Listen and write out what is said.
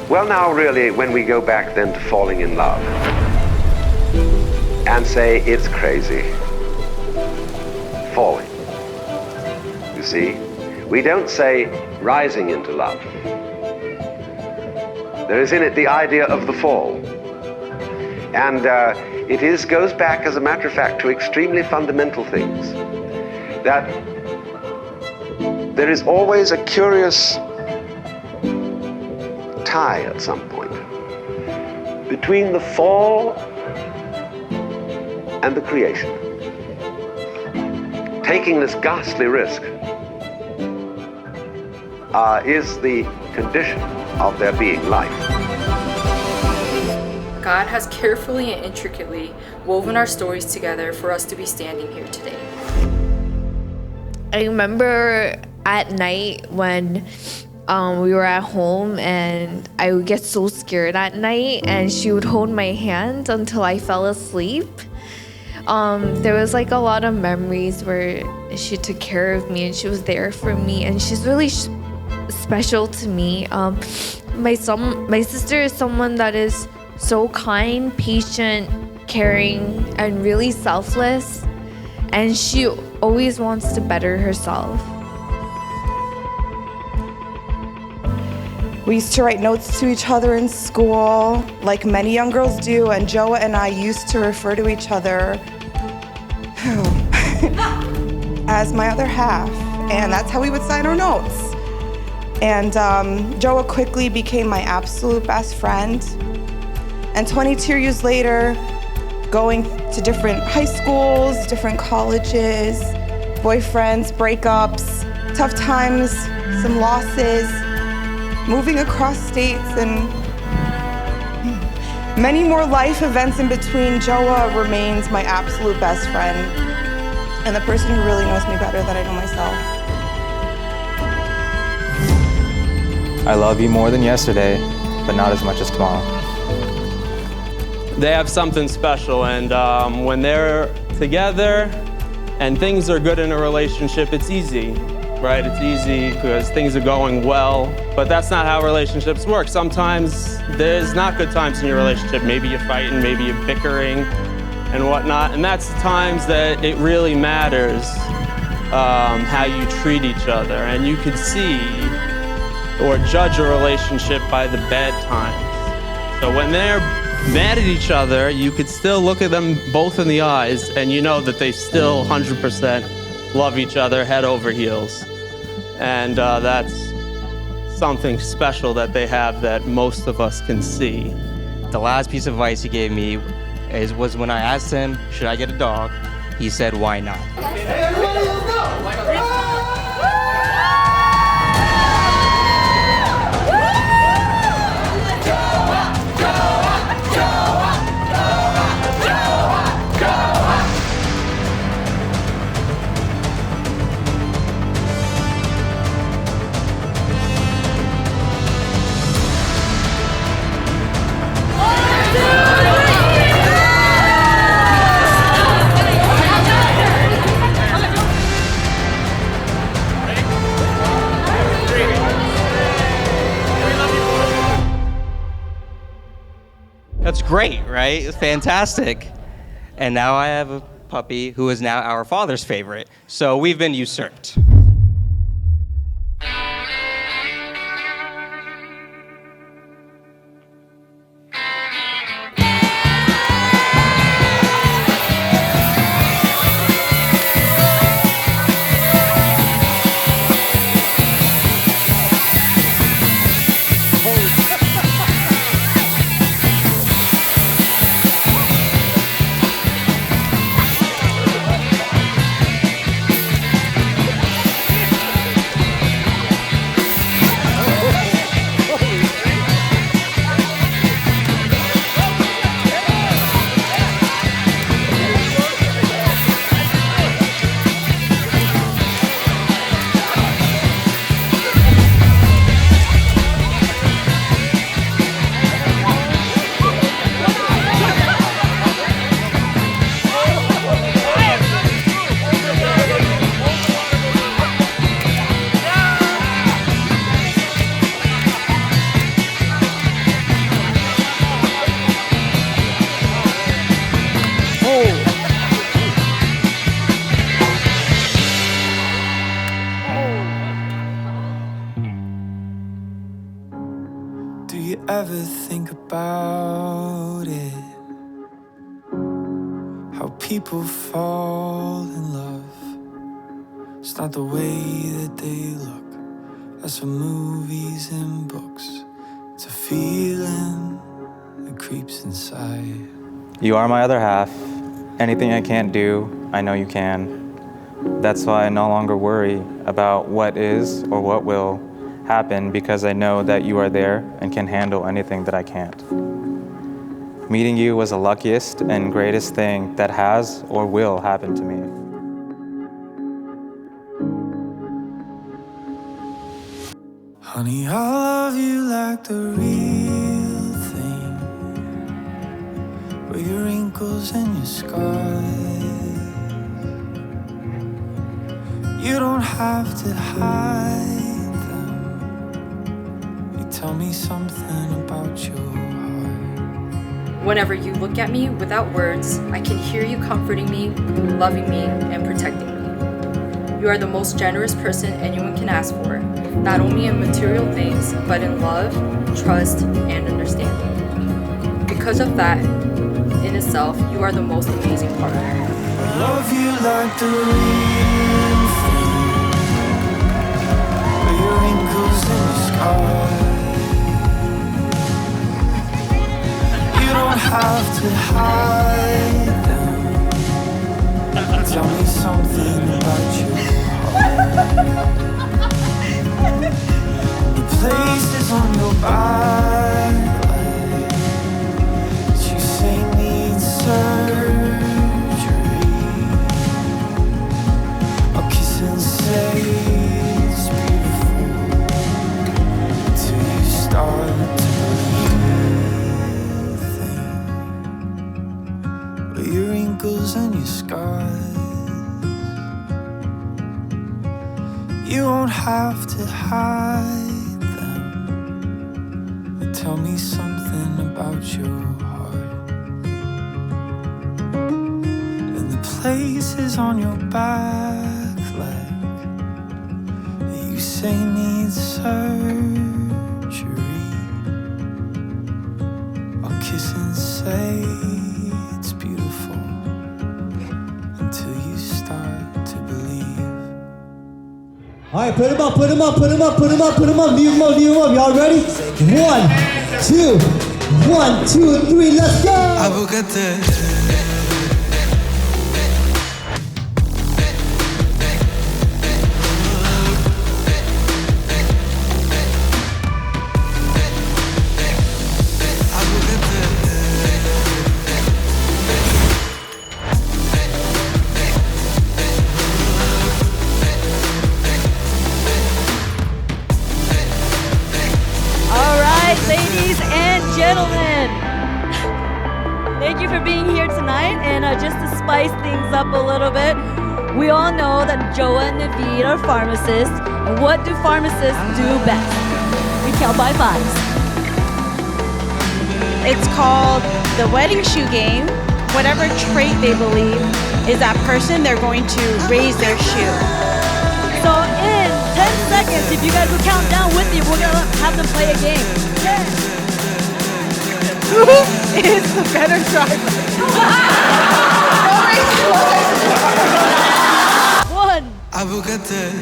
Well, now really, when we go back then to falling in love and say it's crazy, falling, you see, we don't say rising into love. There is in it the idea of the fall. And it goes back, as a matter of fact, to extremely fundamental things. That there is always a curious tie at some point between the fall and the creation. Taking this ghastly risk is the condition of there being life. God has carefully and intricately woven our stories together for us to be standing here today. I remember at night when we were at home and I would get so scared at night and she would hold my hand until I fell asleep. There was like a lot of memories where she took care of me and she was there for me, and she's really special to me. My sister is someone that is so kind, patient, caring, and really selfless, and she always wants to better herself. We used to write notes to each other in school, like many young girls do, and Joa and I used to refer to each other as my other half, and that's how we would sign our notes. And Joa quickly became my absolute best friend. And 22 years later, going to different high schools, different colleges, boyfriends, breakups, tough times, some losses, moving across states, and many more life events in between, Joa remains my absolute best friend and the person who really knows me better than I know myself. I love you more than yesterday, but not as much as tomorrow. They have something special, and when they're together and things are good in a relationship, it's easy, right? It's easy because things are going well, but that's not how relationships work. Sometimes there's not good times in your relationship. Maybe you're fighting, maybe you're bickering and whatnot, and that's the times that it really matters how you treat each other, and you could see or judge a relationship by the bad times. So when they're mad at each other, you could still look at them both in the eyes and you know that they still 100% love each other head over heels. And that's something special that they have that most of us can see. The last piece of advice he gave me was when I asked him, should I get a dog? He said, why not? Hey, everybody, let's go! That's great, right? It's fantastic. And now I have a puppy who is now our father's favorite. So we've been usurped. Do you ever think about it? How people fall in love. It's not the way that they look. That's from movies and books. It's a feeling that creeps inside. You are my other half. Anything I can't do, I know you can. That's why I no longer worry about what is or what will happen, because I know that you are there and can handle anything that I can't. Meeting you was the luckiest and greatest thing that has or will happen to me. Honey, I love you like the real thing, but your wrinkles and your scars, you don't have to hide them. You tell me something about your heart. Whenever you look at me without words, I can hear you comforting me, loving me, and protecting me. You are the most generous person anyone can ask for, not only in material things, but in love, trust, and understanding. Because of that, in itself, you are the most amazing partner. I love you like the real thing, but your wrinkles and your scars, you don't have to hide them. Tell me something about your heart. The places on your back that you say need surgery, I'll kiss and say it's beautiful until you start to believe things. But your wrinkles and your scars, you won't have to hide them. But tell me something about your heart. And the places on your back leg that you say need surgery, I'll kiss and say it's beautiful until you start to believe. All right, put them up, put them up, put them up, put them up, put them up, leave them up, leave them up. Y'all ready? 1, 2, 1, 2, 3, let's go! I will get there. Ladies and gentlemen, thank you for being here tonight. And just to spice things up a little bit, we all know that Joa and Naveed are pharmacists. And what do pharmacists do best? We count by fives. It's called the wedding shoe game. Whatever trait they believe is that person, they're going to raise their shoe. So in 10 seconds, if you guys will count down with me, we're gonna have them play a game. Who is the better driver? 1. I will get there.